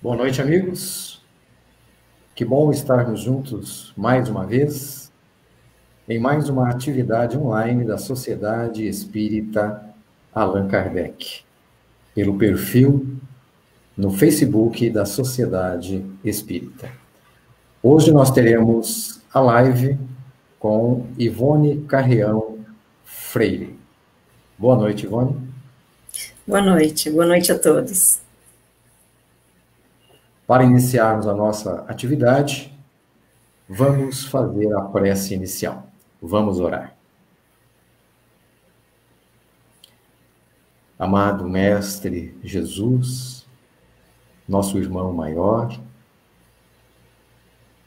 Boa noite, amigos. Que bom estarmos juntos mais uma vez em mais uma atividade online da Sociedade Espírita Allan Kardec, pelo perfil no Facebook da Sociedade Espírita. Hoje nós teremos a live com Ivone Carreão Freire. Boa noite, Ivone. Boa noite a todos. Para iniciarmos a nossa atividade, vamos fazer a prece inicial. Vamos orar. Amado Mestre Jesus, nosso irmão maior,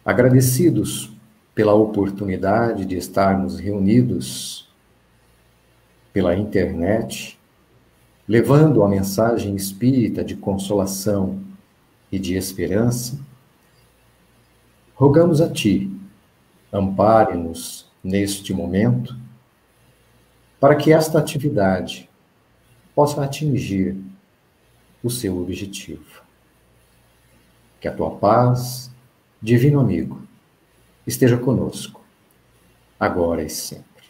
agradecidos pela oportunidade de estarmos reunidos pela internet, levando a mensagem espírita de consolação e de esperança, rogamos a Ti, ampare-nos neste momento, para que esta atividade possa atingir o seu objetivo. Que a Tua paz, Divino Amigo, esteja conosco, agora e sempre.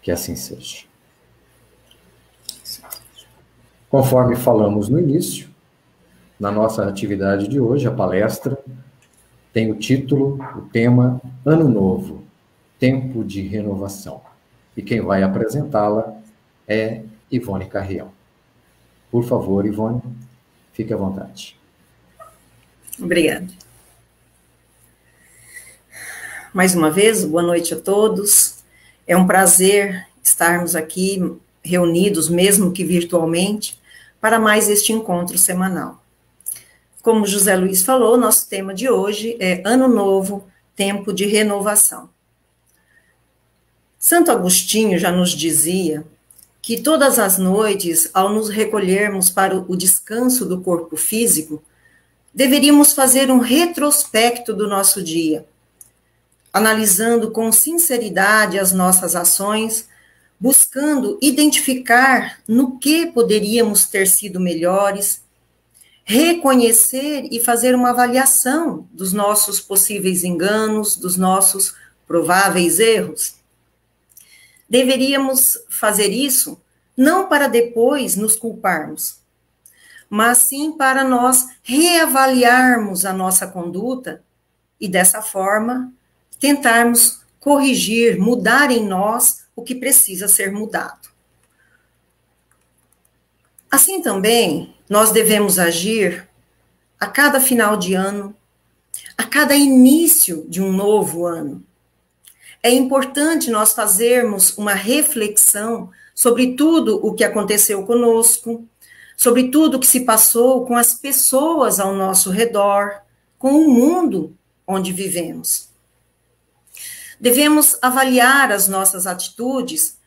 Que assim seja. Conforme falamos no início, na nossa atividade de hoje, a palestra tem o título, o tema Ano Novo, Tempo de Renovação. E quem vai apresentá-la é Ivone Carreão. Por favor, Ivone, fique à vontade. Obrigada. Mais uma vez, boa noite a todos. É um prazer estarmos aqui reunidos, mesmo que virtualmente, para mais este encontro semanal. Como José Luiz falou, nosso tema de hoje é Ano Novo, Tempo de Renovação. Santo Agostinho já nos dizia que todas as noites, ao nos recolhermos para o descanso do corpo físico, deveríamos fazer um retrospecto do nosso dia, analisando com sinceridade as nossas ações, buscando identificar no que poderíamos ter sido melhores, reconhecer e fazer uma avaliação dos nossos possíveis enganos, dos nossos prováveis erros. Deveríamos fazer isso não para depois nos culparmos, mas sim para nós reavaliarmos a nossa conduta e, dessa forma, tentarmos corrigir, mudar em nós o que precisa ser mudado. Assim também, nós devemos agir a cada final de ano, a cada início de um novo ano. É importante nós fazermos uma reflexão sobre tudo o que aconteceu conosco, sobre tudo o que se passou com as pessoas ao nosso redor, com o mundo onde vivemos. Devemos avaliar as nossas atitudes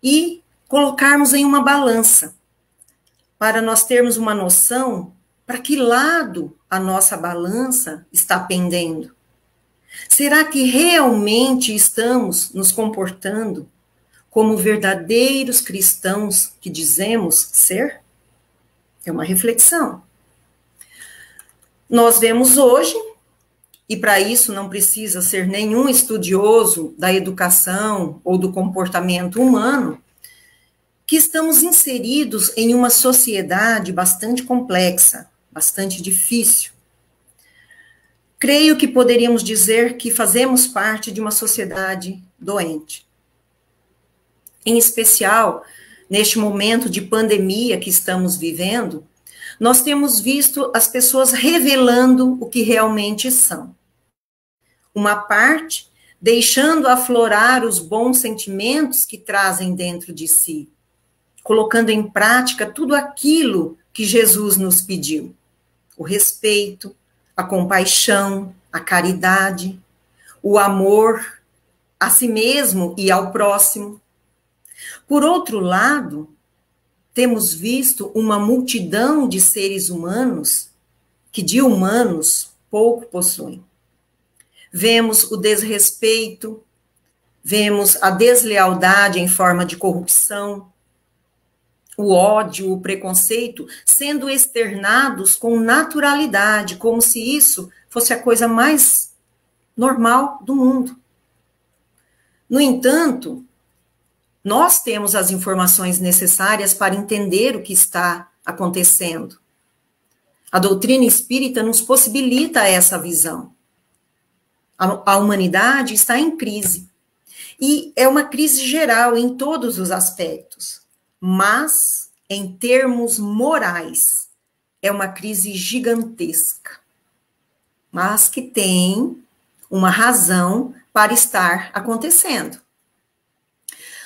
e colocarmos em uma balança, para nós termos uma noção para que lado a nossa balança está pendendo. Será que realmente estamos nos comportando como verdadeiros cristãos que dizemos ser? É uma reflexão. Nós vemos hoje, e para isso não precisa ser nenhum estudioso da educação ou do comportamento humano, que estamos inseridos em uma sociedade bastante complexa, bastante difícil. Creio que poderíamos dizer que fazemos parte de uma sociedade doente. Em especial, neste momento de pandemia que estamos vivendo, nós temos visto as pessoas revelando o que realmente são. Uma parte deixando aflorar os bons sentimentos que trazem dentro de si, colocando em prática tudo aquilo que Jesus nos pediu: o respeito, a compaixão, a caridade, o amor a si mesmo e ao próximo. Por outro lado, temos visto uma multidão de seres humanos que de humanos pouco possuem. Vemos o desrespeito, vemos a deslealdade em forma de corrupção, o ódio, o preconceito, sendo externados com naturalidade, como se isso fosse a coisa mais normal do mundo. No entanto, nós temos as informações necessárias para entender o que está acontecendo. A doutrina espírita nos possibilita essa visão. A humanidade está em crise. E é uma crise geral em todos os aspectos. Mas, em termos morais, é uma crise gigantesca. Mas que tem uma razão para estar acontecendo.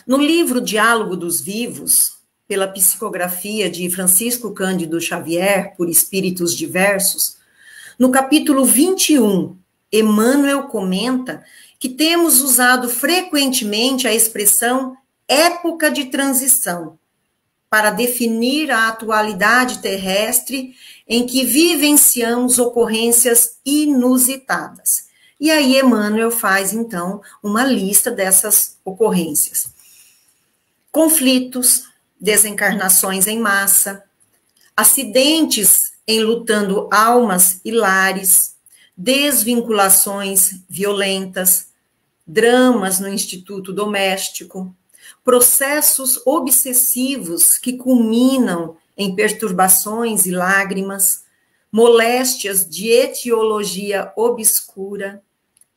No livro Diálogo dos Vivos, pela psicografia de Francisco Cândido Xavier, por Espíritos Diversos, no capítulo 21, Emmanuel comenta que temos usado frequentemente a expressão época de transição para definir a atualidade terrestre em que vivenciamos ocorrências inusitadas. E aí Emmanuel faz, então, uma lista dessas ocorrências. Conflitos, desencarnações em massa, acidentes enlutando almas e lares, desvinculações violentas, dramas no instituto doméstico, processos obsessivos que culminam em perturbações e lágrimas, moléstias de etiologia obscura,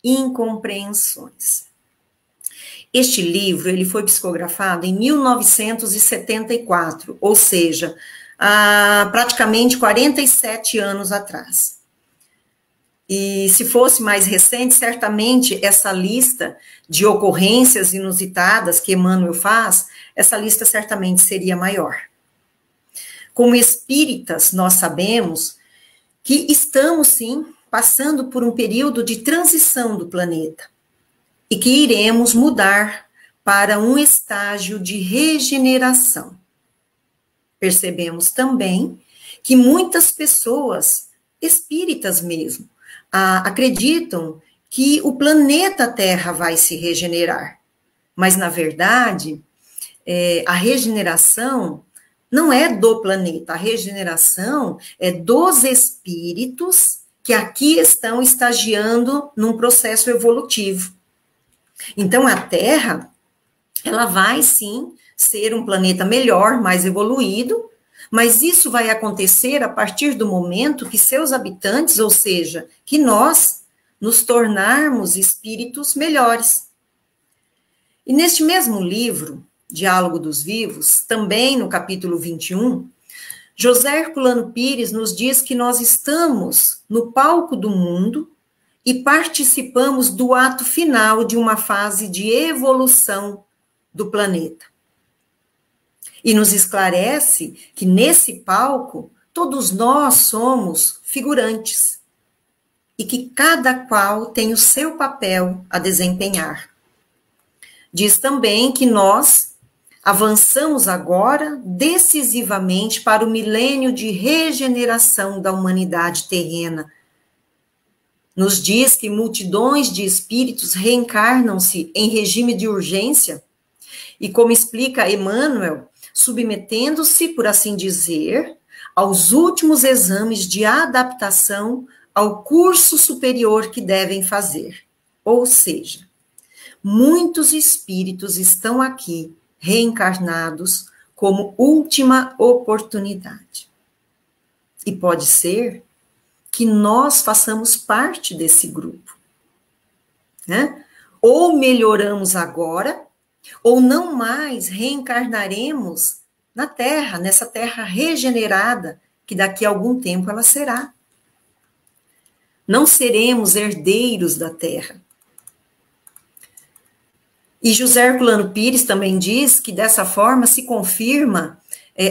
incompreensões. Este livro ele foi psicografado em 1974, ou seja, há praticamente 47 anos atrás. E se fosse mais recente, certamente essa lista de ocorrências inusitadas que Emmanuel faz, essa lista certamente seria maior. Como espíritas, nós sabemos que estamos, sim, passando por um período de transição do planeta e que iremos mudar para um estágio de regeneração. Percebemos também que muitas pessoas, espíritas mesmo, acreditam que o planeta Terra vai se regenerar. Mas, na verdade, a regeneração não é do planeta, a regeneração é dos espíritos que aqui estão estagiando num processo evolutivo. Então, a Terra, ela vai, sim, ser um planeta melhor, mais evoluído, mas isso vai acontecer a partir do momento que seus habitantes, ou seja, que nós nos tornarmos espíritos melhores. E neste mesmo livro, Diálogo dos Vivos, também no capítulo 21, José Herculano Pires nos diz que nós estamos no palco do mundo e participamos do ato final de uma fase de evolução do planeta. E nos esclarece que nesse palco, todos nós somos figurantes e que cada qual tem o seu papel a desempenhar. Diz também que nós avançamos agora decisivamente para o milênio de regeneração da humanidade terrena. Nos diz que multidões de espíritos reencarnam-se em regime de urgência e, como explica Emmanuel, submetendo-se, por assim dizer, aos últimos exames de adaptação ao curso superior que devem fazer. Ou seja, muitos espíritos estão aqui reencarnados como última oportunidade. E pode ser que nós façamos parte desse grupo, né? Ou melhoramos agora, ou não mais reencarnaremos na Terra, nessa Terra regenerada, que daqui a algum tempo ela será. Não seremos herdeiros da Terra. E José Herculano Pires também diz que dessa forma se confirma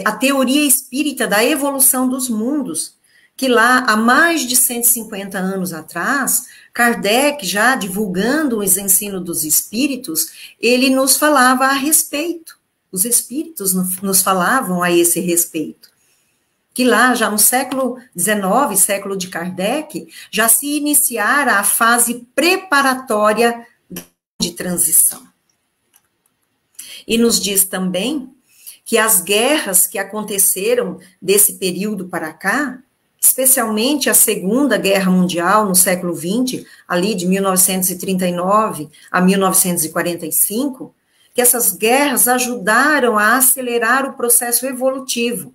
a teoria espírita da evolução dos mundos, que lá há mais de 150 anos atrás, Kardec, já divulgando os ensinos dos espíritos, ele nos falava a respeito. Os espíritos nos falavam a esse respeito. Que lá, já no século XIX, século de Kardec, já se iniciara a fase preparatória de transição. E nos diz também que as guerras que aconteceram desse período para cá, especialmente a Segunda Guerra Mundial no século XX, ali de 1939 a 1945, que essas guerras ajudaram a acelerar o processo evolutivo,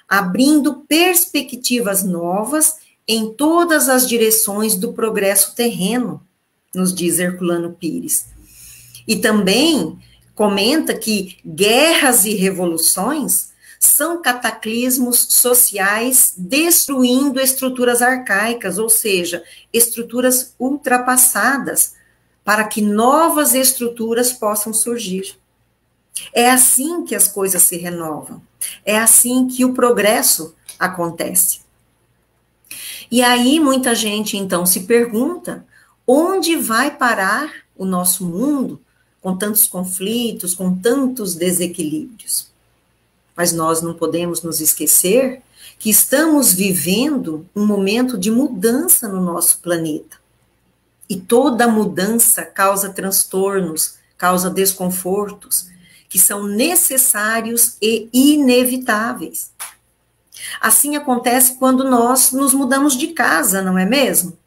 abrindo perspectivas novas em todas as direções do progresso terreno, nos diz Herculano Pires. E também comenta que guerras e revoluções são cataclismos sociais destruindo estruturas arcaicas, ou seja, estruturas ultrapassadas, para que novas estruturas possam surgir. É assim que as coisas se renovam, é assim que o progresso acontece. E aí muita gente então se pergunta, onde vai parar o nosso mundo com tantos conflitos, com tantos desequilíbrios? Mas nós não podemos nos esquecer que estamos vivendo um momento de mudança no nosso planeta. E toda mudança causa transtornos, causa desconfortos, que são necessários e inevitáveis. Assim acontece quando nós nos mudamos de casa, não é mesmo?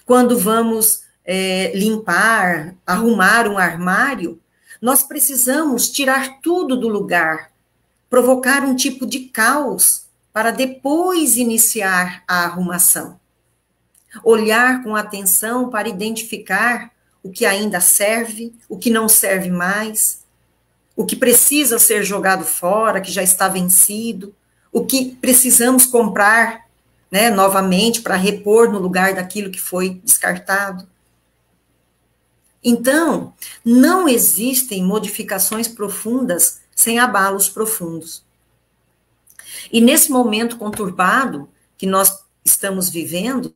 Quando vamos limpar, arrumar um armário, nós precisamos tirar tudo do lugar, provocar um tipo de caos para depois iniciar a arrumação. Olhar com atenção para identificar o que ainda serve, o que não serve mais, o que precisa ser jogado fora, que já está vencido, o que precisamos comprar, né, novamente para repor no lugar daquilo que foi descartado. Então, não existem modificações profundas sem abalos profundos. E nesse momento conturbado que nós estamos vivendo,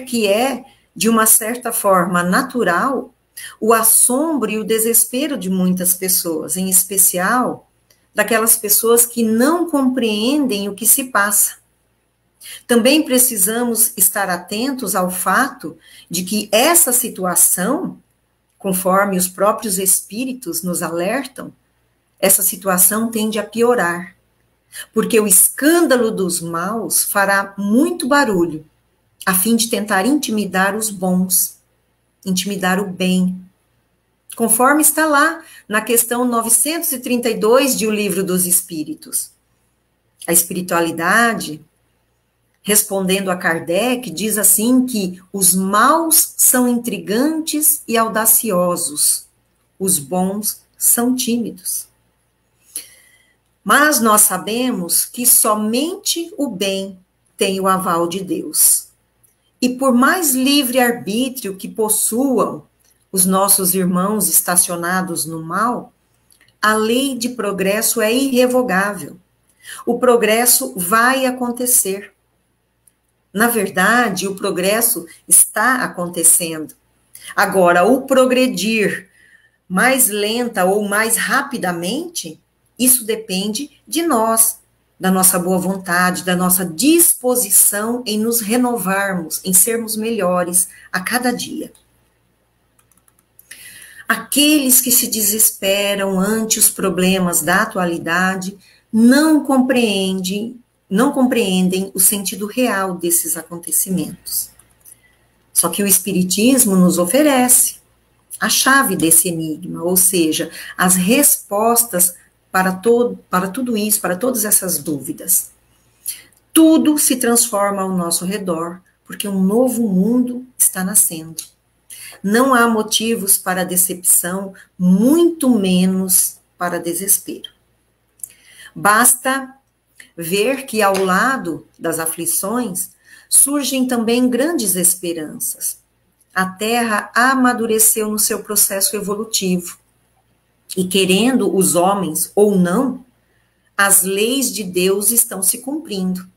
que é, de uma certa forma, natural, o assombro e o desespero de muitas pessoas, em especial daquelas pessoas que não compreendem o que se passa. Também precisamos estar atentos ao fato de que essa situação, conforme os próprios espíritos nos alertam, essa situação tende a piorar, porque o escândalo dos maus fará muito barulho, a fim de tentar intimidar os bons, intimidar o bem, conforme está lá na questão 932 de O Livro dos Espíritos. A espiritualidade, respondendo a Kardec, diz assim que os maus são intrigantes e audaciosos, os bons são tímidos. Mas nós sabemos que somente o bem tem o aval de Deus. E por mais livre-arbítrio que possuam os nossos irmãos estacionados no mal, a lei de progresso é irrevogável. O progresso vai acontecer. Na verdade, o progresso está acontecendo. Agora, o progredir mais lenta ou mais rapidamente, isso depende de nós, da nossa boa vontade, da nossa disposição em nos renovarmos, em sermos melhores a cada dia. Aqueles que se desesperam ante os problemas da atualidade não compreendem o sentido real desses acontecimentos. Só que o Espiritismo nos oferece a chave desse enigma, ou seja, as respostas para tudo isso, para todas essas dúvidas. Tudo se transforma ao nosso redor, porque um novo mundo está nascendo. Não há motivos para decepção, muito menos para desespero. Basta ver que ao lado das aflições surgem também grandes esperanças. A Terra amadureceu no seu processo evolutivo. E querendo os homens ou não, as leis de Deus estão se cumprindo.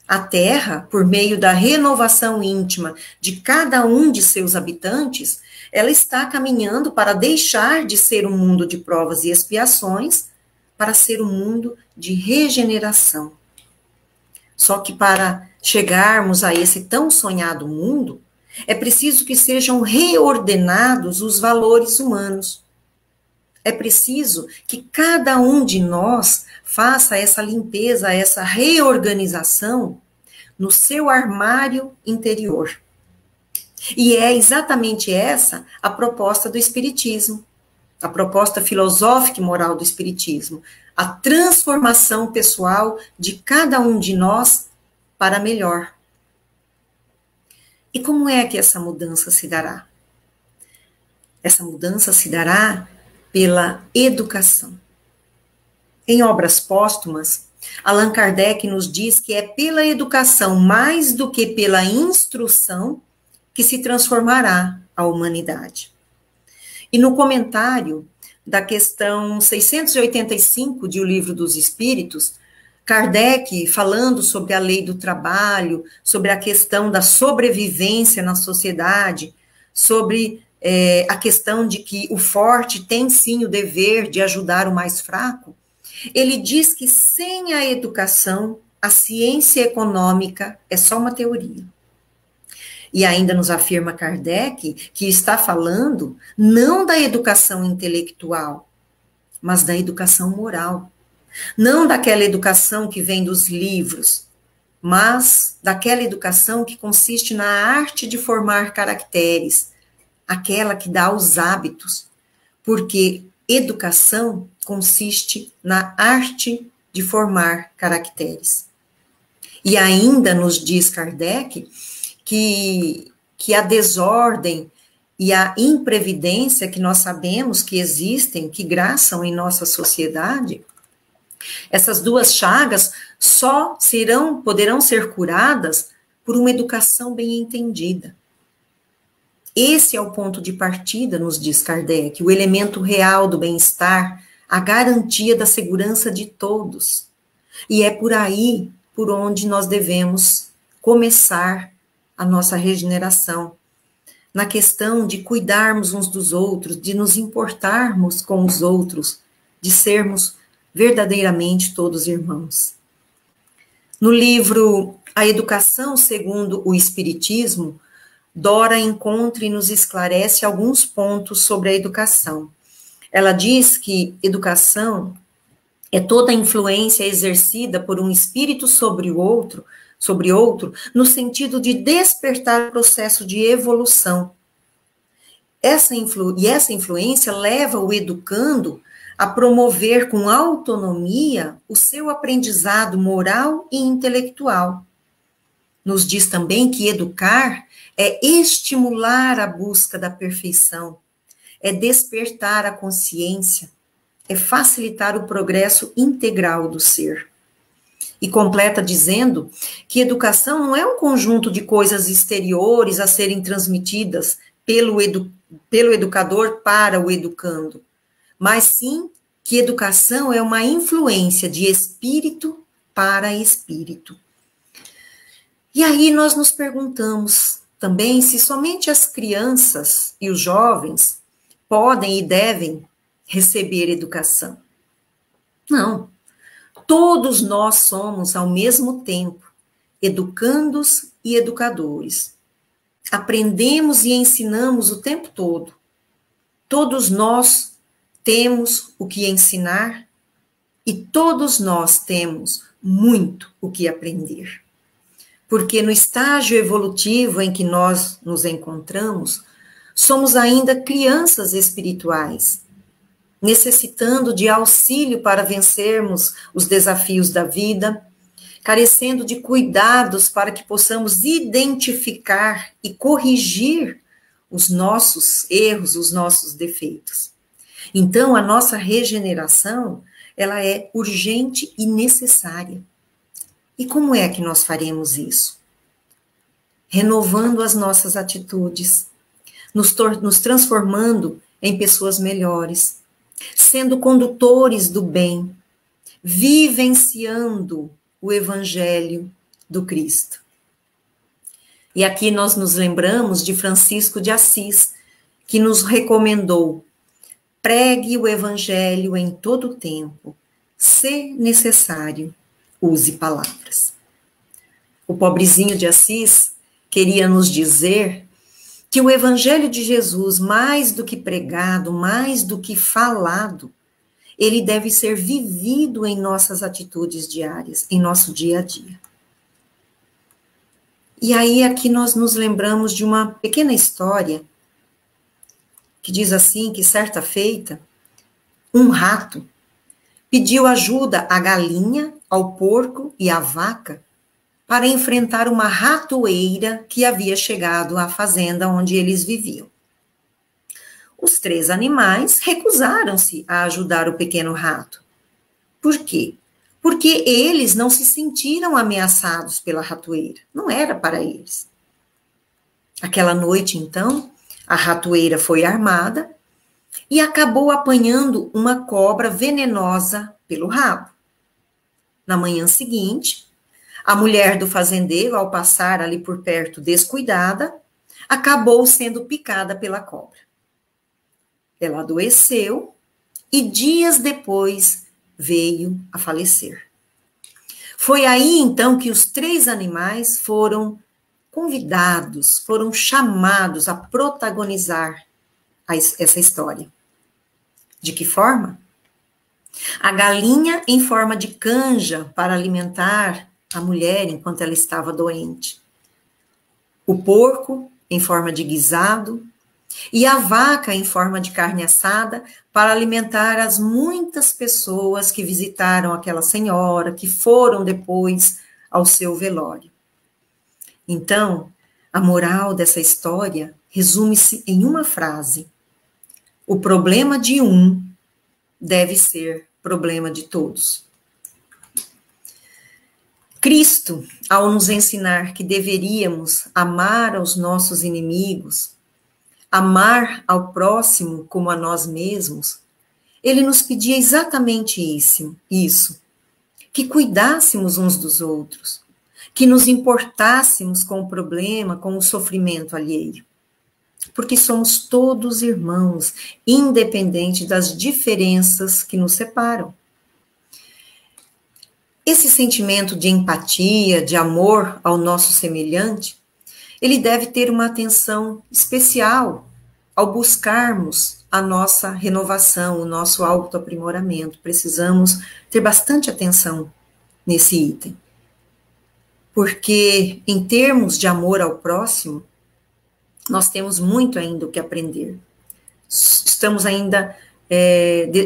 A Terra, por meio da renovação íntima de cada um de seus habitantes, ela está caminhando para deixar de ser um mundo de provas e expiações para ser um mundo de regeneração. Só que para chegarmos a esse tão sonhado mundo, é preciso que sejam reordenados os valores humanos. é preciso que cada um de nós faça essa limpeza, essa reorganização no seu armário interior. E é exatamente essa a proposta do Espiritismo, a proposta filosófica e moral do Espiritismo, a transformação pessoal de cada um de nós para melhor. E como é que essa mudança se dará? Essa mudança se dará pela educação. Em obras póstumas, Allan Kardec nos diz que é pela educação, mais do que pela instrução, que se transformará a humanidade. E no comentário da questão 685 de O Livro dos Espíritos, Kardec, falando sobre a lei do trabalho, sobre a questão da sobrevivência na sociedade, sobre a questão de que o forte tem sim o dever de ajudar o mais fraco, ele diz que sem a educação, a ciência econômica é só uma teoria. E ainda nos afirma Kardec que está falando não da educação intelectual, mas da educação moral. Não daquela educação que vem dos livros, mas daquela educação que consiste na arte de formar caracteres, aquela que dá os hábitos, porque educação consiste na arte de formar caracteres. E ainda nos diz Kardec que a desordem e a imprevidência que nós sabemos que existem, que graçam em nossa sociedade, essas duas chagas só poderão ser curadas por uma educação bem entendida. Esse é o ponto de partida, nos diz Kardec, o elemento real do bem-estar, a garantia da segurança de todos. E é por aí por onde nós devemos começar a nossa regeneração, na questão de cuidarmos uns dos outros, de nos importarmos com os outros, de sermos verdadeiramente todos irmãos. No livro A Educação segundo o Espiritismo, Dora encontra e nos esclarece alguns pontos sobre a educação. Ela diz que educação é toda a influência exercida por um espírito sobre outro, no sentido de despertar o processo de evolução. Essa influência leva o educando a promover com autonomia o seu aprendizado moral e intelectual. Nos diz também que educar é estimular a busca da perfeição, é despertar a consciência, é facilitar o progresso integral do ser. E completa dizendo que educação não é um conjunto de coisas exteriores a serem transmitidas pelo educador para o educando, mas sim que educação é uma influência de espírito para espírito. E aí nós nos perguntamos também se somente as crianças e os jovens podem e devem receber educação. Não. Todos nós somos, ao mesmo tempo, educandos e educadores. Aprendemos e ensinamos o tempo todo. Todos nós temos o que ensinar e todos nós temos muito o que aprender. Porque no estágio evolutivo em que nós nos encontramos, somos ainda crianças espirituais, necessitando de auxílio para vencermos os desafios da vida, carecendo de cuidados para que possamos identificar e corrigir os nossos erros, os nossos defeitos. Então, a nossa regeneração, ela é urgente e necessária. E como é que nós faremos isso? Renovando as nossas atitudes, nos transformando em pessoas melhores, sendo condutores do bem, vivenciando o Evangelho do Cristo. E aqui nós nos lembramos de Francisco de Assis, que nos recomendou: pregue o Evangelho em todo o tempo, se necessário, use palavras. O pobrezinho de Assis queria nos dizer que o Evangelho de Jesus, mais do que pregado, mais do que falado, ele deve ser vivido em nossas atitudes diárias, em nosso dia a dia. E aí aqui nós nos lembramos de uma pequena história que diz assim, que certa feita, um rato pediu ajuda à galinha, ao porco e à vaca para enfrentar uma ratoeira que havia chegado à fazenda onde eles viviam. Os 3 animais recusaram-se a ajudar o pequeno rato. Por quê? Porque eles não se sentiram ameaçados pela ratoeira. Não era para eles. Aquela noite, então, a ratoeira foi armada e acabou apanhando uma cobra venenosa pelo rabo. Na manhã seguinte, a mulher do fazendeiro, ao passar ali por perto descuidada, acabou sendo picada pela cobra. Ela adoeceu e dias depois veio a falecer. Foi aí então que os 3 animais foram convidados, foram chamados a protagonizar essa história. De que forma? A galinha em forma de canja para alimentar a mulher enquanto ela estava doente. O porco em forma de guisado e a vaca em forma de carne assada para alimentar as muitas pessoas que visitaram aquela senhora, que foram depois ao seu velório. Então, a moral dessa história resume-se em uma frase: o problema de um deve ser problema de todos. Cristo, ao nos ensinar que deveríamos amar aos nossos inimigos, amar ao próximo como a nós mesmos, ele nos pedia exatamente isso, que cuidássemos uns dos outros, que nos importássemos com o problema, com o sofrimento alheio, porque somos todos irmãos, independente das diferenças que nos separam. Esse sentimento de empatia, de amor ao nosso semelhante, ele deve ter uma atenção especial ao buscarmos a nossa renovação, o nosso autoaprimoramento. Precisamos ter bastante atenção nesse item. Porque, em termos de amor ao próximo, nós temos muito ainda o que aprender. Estamos ainda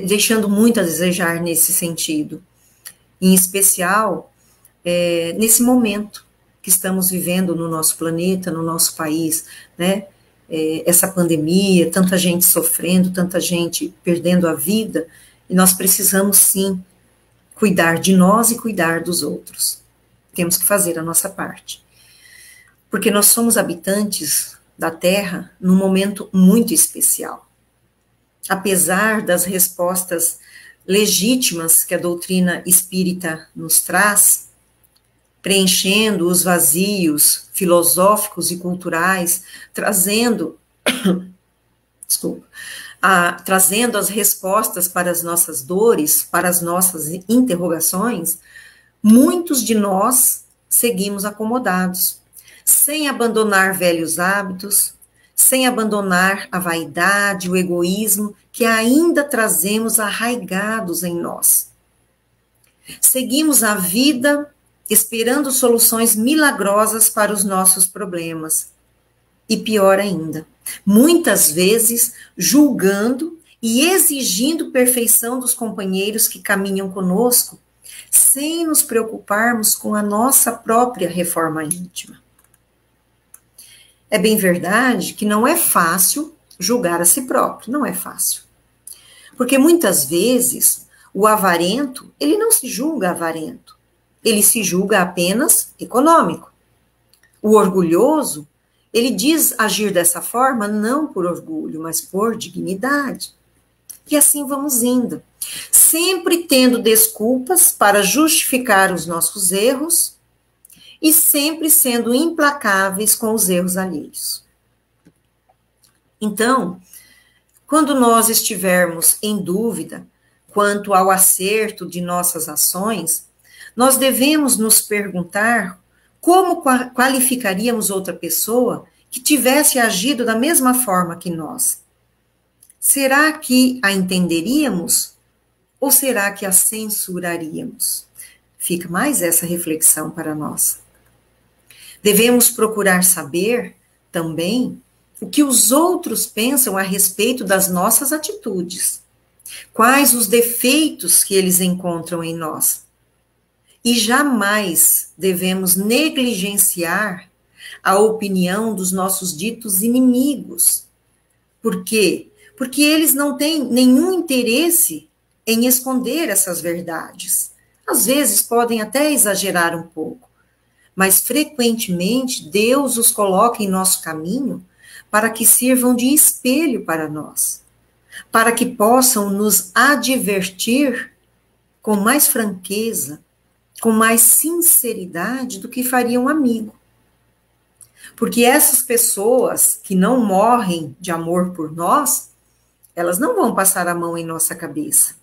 deixando muito a desejar nesse sentido. Em especial, nesse momento que estamos vivendo no nosso planeta, no nosso país, né? Essa pandemia, tanta gente sofrendo, tanta gente perdendo a vida, e nós precisamos, sim, cuidar de nós e cuidar dos outros. Temos que fazer a nossa parte. Porque nós somos habitantes da Terra num momento muito especial. Apesar das respostas legítimas que a doutrina espírita nos traz, preenchendo os vazios filosóficos e culturais, trazendo as respostas para as nossas dores, para as nossas interrogações, muitos de nós seguimos acomodados, sem abandonar velhos hábitos, sem abandonar a vaidade, o egoísmo que ainda trazemos arraigados em nós. Seguimos a vida esperando soluções milagrosas para os nossos problemas. E pior ainda, muitas vezes julgando e exigindo perfeição dos companheiros que caminham conosco, sem nos preocuparmos com a nossa própria reforma íntima. É bem verdade que não é fácil julgar a si próprio, não é fácil. Porque muitas vezes o avarento, ele não se julga avarento, ele se julga apenas econômico. O orgulhoso, ele diz agir dessa forma não por orgulho, mas por dignidade. E assim vamos indo, sempre tendo desculpas para justificar os nossos erros e sempre sendo implacáveis com os erros alheios. Então, quando nós estivermos em dúvida quanto ao acerto de nossas ações, nós devemos nos perguntar como qualificaríamos outra pessoa que tivesse agido da mesma forma que nós, será que a entenderíamos ou será que a censuraríamos? Fica mais essa reflexão para nós. Devemos procurar saber também o que os outros pensam a respeito das nossas atitudes, quais os defeitos que eles encontram em nós. E jamais devemos negligenciar a opinião dos nossos ditos inimigos. Por quê? Porque eles não têm nenhum interesse em esconder essas verdades. Às vezes podem até exagerar um pouco, mas frequentemente Deus os coloca em nosso caminho para que sirvam de espelho para nós, para que possam nos advertir com mais franqueza, com mais sinceridade do que faria um amigo. Porque essas pessoas que não morrem de amor por nós, elas não vão passar a mão em nossa cabeça.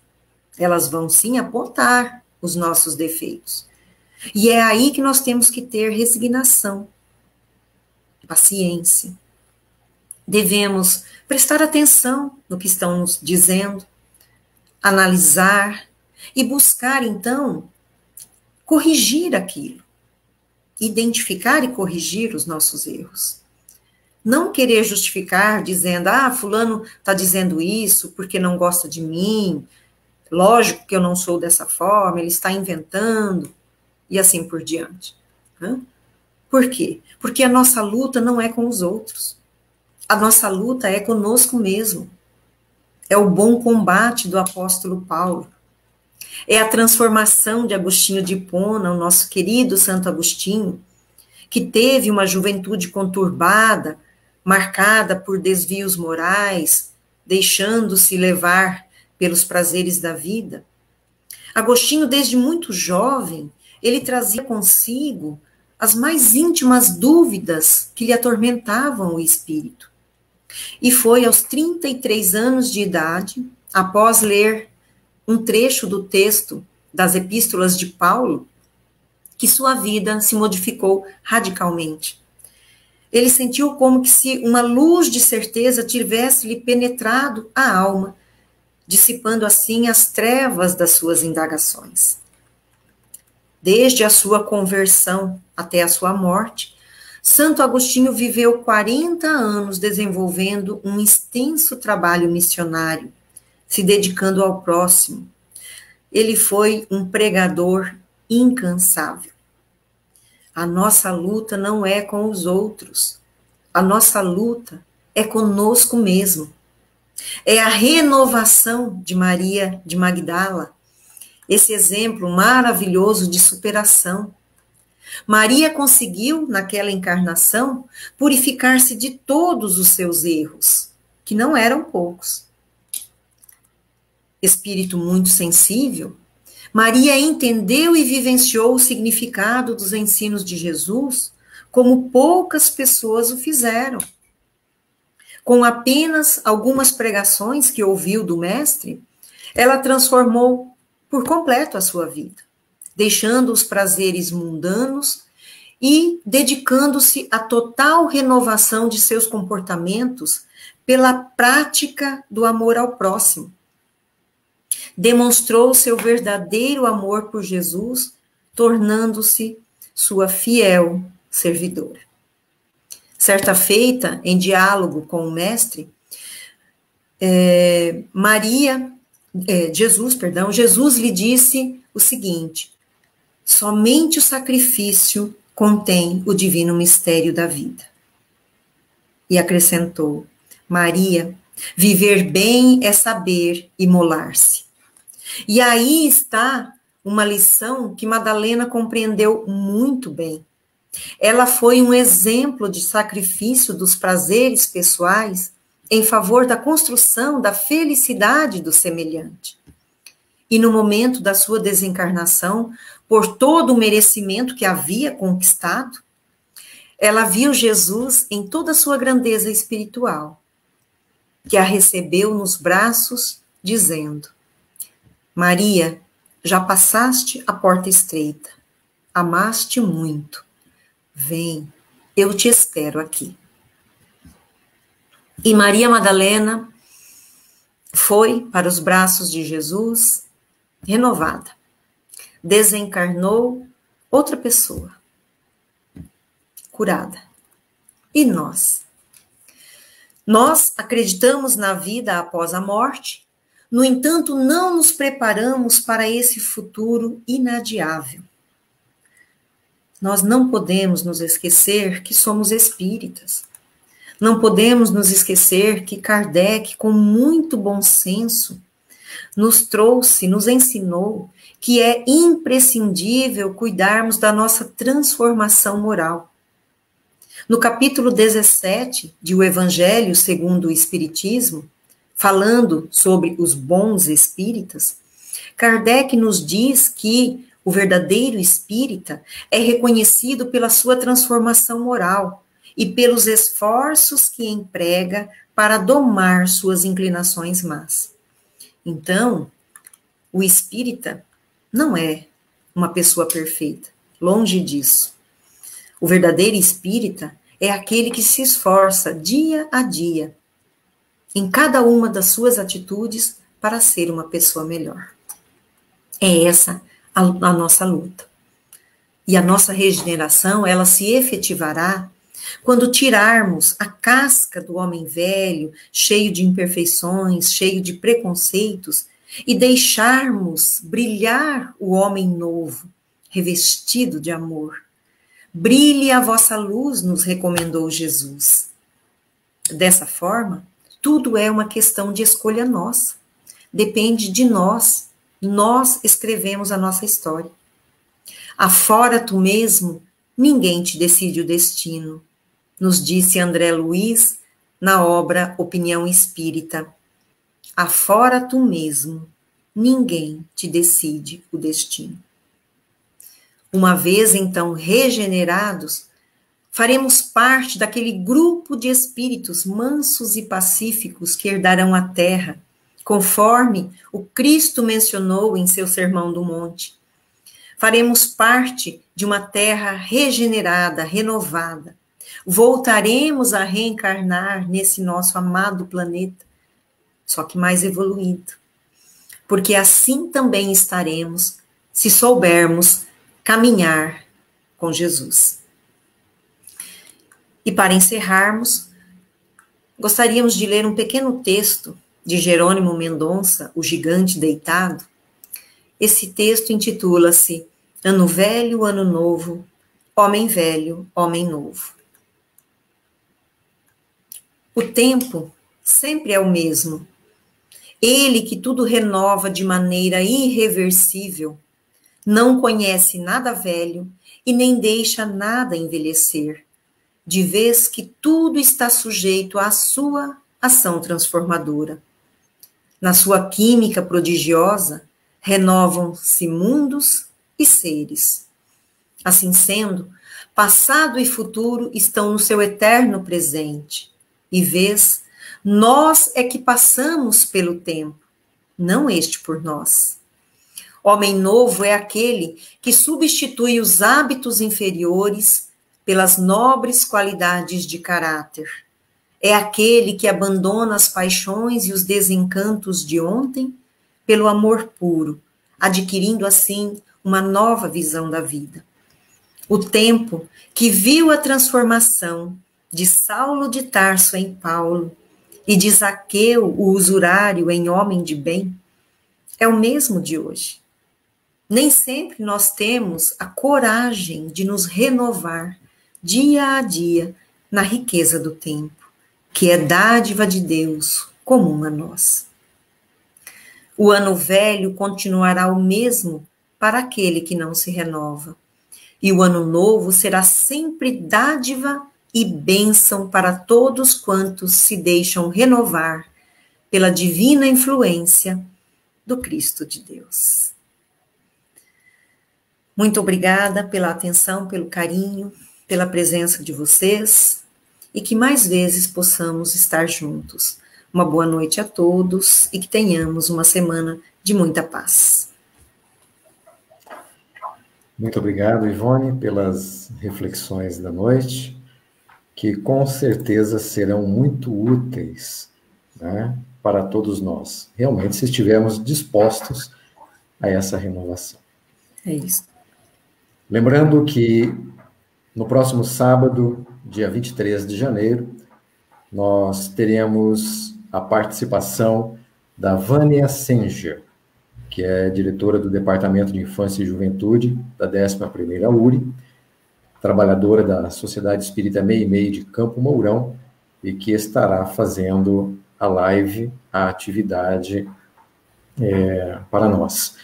Elas vão sim apontar os nossos defeitos. E é aí que nós temos que ter resignação, paciência. Devemos prestar atenção no que estão nos dizendo, analisar e buscar, então, corrigir aquilo. Identificar e corrigir os nossos erros. Não querer justificar dizendo, fulano está dizendo isso porque não gosta de mim, lógico que eu não sou dessa forma, ele está inventando, e assim por diante. Por quê? Porque a nossa luta não é com os outros. A nossa luta é conosco mesmo. É o bom combate do apóstolo Paulo. É a transformação de Agostinho de Hipona, o nosso querido Santo Agostinho, que teve uma juventude conturbada, marcada por desvios morais, deixando-se levar pelos prazeres da vida. Agostinho, desde muito jovem, ele trazia consigo as mais íntimas dúvidas que lhe atormentavam o espírito. E foi aos 33 anos de idade, após ler um trecho do texto das epístolas de Paulo, que sua vida se modificou radicalmente. Ele sentiu como que se uma luz de certeza tivesse lhe penetrado a alma, dissipando assim as trevas das suas indagações. Desde a sua conversão até a sua morte, Santo Agostinho viveu 40 anos desenvolvendo um extenso trabalho missionário, se dedicando ao próximo. Ele foi um pregador incansável. A nossa luta não é com os outros. A nossa luta é conosco mesmo. É a renovação de Maria de Magdala, esse exemplo maravilhoso de superação. Maria conseguiu, naquela encarnação, purificar-se de todos os seus erros, que não eram poucos. Espírito muito sensível, Maria entendeu e vivenciou o significado dos ensinos de Jesus como poucas pessoas o fizeram. Com apenas algumas pregações que ouviu do Mestre, ela transformou por completo a sua vida, deixando os prazeres mundanos e dedicando-se à total renovação de seus comportamentos pela prática do amor ao próximo. Demonstrou seu verdadeiro amor por Jesus, tornando-se sua fiel servidora. Certa feita, em diálogo com o Mestre, Jesus lhe disse o seguinte: somente o sacrifício contém o divino mistério da vida. E acrescentou: Maria, viver bem é saber imolar-se. E aí está uma lição que Madalena compreendeu muito bem. Ela foi um exemplo de sacrifício dos prazeres pessoais em favor da construção da felicidade do semelhante. E no momento da sua desencarnação, por todo o merecimento que havia conquistado, ela viu Jesus em toda a sua grandeza espiritual, que a recebeu nos braços, dizendo: Maria, já passaste a porta estreita, amaste muito. Vem, eu te espero aqui. E Maria Madalena foi para os braços de Jesus renovada. Desencarnou outra pessoa, curada. E nós? Nós acreditamos na vida após a morte, no entanto, não nos preparamos para esse futuro inadiável. Nós não podemos nos esquecer que somos espíritas. Não podemos nos esquecer que Kardec, com muito bom senso, nos trouxe, nos ensinou que é imprescindível cuidarmos da nossa transformação moral. No capítulo 17 de O Evangelho segundo o Espiritismo, falando sobre os bons espíritas, Kardec nos diz que o verdadeiro espírita é reconhecido pela sua transformação moral e pelos esforços que emprega para domar suas inclinações más. Então, o espírita não é uma pessoa perfeita, longe disso. O verdadeiro espírita é aquele que se esforça dia a dia, em cada uma das suas atitudes, para ser uma pessoa melhor. É essa a nossa luta. E a nossa regeneração, ela se efetivará quando tirarmos a casca do homem velho, cheio de imperfeições, cheio de preconceitos, e deixarmos brilhar o homem novo, revestido de amor. Brilhe a vossa luz, nos recomendou Jesus. Dessa forma, tudo é uma questão de escolha nossa. Depende de nós. Nós escrevemos a nossa história. Afora tu mesmo, ninguém te decide o destino, nos disse André Luiz na obra Opinião Espírita. Afora tu mesmo, ninguém te decide o destino. Uma vez, então, regenerados, faremos parte daquele grupo de espíritos mansos e pacíficos que herdarão a terra, conforme o Cristo mencionou em seu Sermão do Monte. Faremos parte de uma terra regenerada, renovada. Voltaremos a reencarnar nesse nosso amado planeta, só que mais evoluído. Porque assim também estaremos, se soubermos caminhar com Jesus. E para encerrarmos, gostaríamos de ler um pequeno texto de Jerônimo Mendonça, O Gigante Deitado. Esse texto intitula-se Ano Velho, Ano Novo, Homem Velho, Homem Novo. O tempo sempre é o mesmo. Ele que tudo renova de maneira irreversível, não conhece nada velho e nem deixa nada envelhecer, de vez que tudo está sujeito à sua ação transformadora. Na sua química prodigiosa, renovam-se mundos e seres. Assim sendo, passado e futuro estão no seu eterno presente. E vês, nós é que passamos pelo tempo, não este por nós. Homem novo é aquele que substitui os hábitos inferiores pelas nobres qualidades de caráter. É aquele que abandona as paixões e os desencantos de ontem pelo amor puro, adquirindo assim uma nova visão da vida. O tempo que viu a transformação de Saulo de Tarso em Paulo e de Zaqueu, o usurário, em homem de bem, é o mesmo de hoje. Nem sempre nós temos a coragem de nos renovar dia a dia na riqueza do tempo, que é dádiva de Deus comum a nós. O ano velho continuará o mesmo para aquele que não se renova, e o ano novo será sempre dádiva e bênção para todos quantos se deixam renovar pela divina influência do Cristo de Deus. Muito obrigada pela atenção, pelo carinho, pela presença de vocês e que mais vezes possamos estar juntos. Uma boa noite a todos e que tenhamos uma semana de muita paz. Muito obrigado, Ivone, pelas reflexões da noite. que com certeza serão muito úteis, né, para todos nós, realmente, se estivermos dispostos a essa renovação. É isso. Lembrando que no próximo sábado, dia 23 de janeiro, nós teremos a participação da Vânia Senger, que é diretora do Departamento de Infância e Juventude da 11ª URI, trabalhadora da Sociedade Espírita Meimei de Campo Mourão, e que estará fazendo a live, a atividade para nós.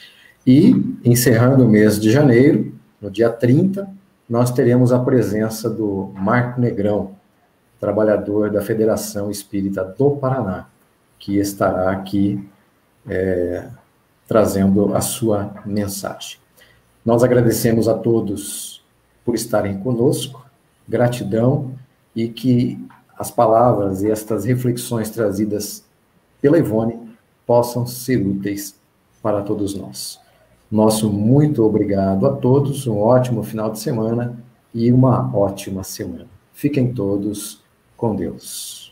E, encerrando o mês de janeiro, no dia 30, nós teremos a presença do Marco Negrão, trabalhador da Federação Espírita do Paraná, que estará aqui trazendo a sua mensagem. Nós agradecemos a todos por estarem conosco, gratidão, e que as palavras e estas reflexões trazidas pela Ivone possam ser úteis para todos nós. Nosso muito obrigado a todos, um ótimo final de semana e uma ótima semana. Fiquem todos com Deus.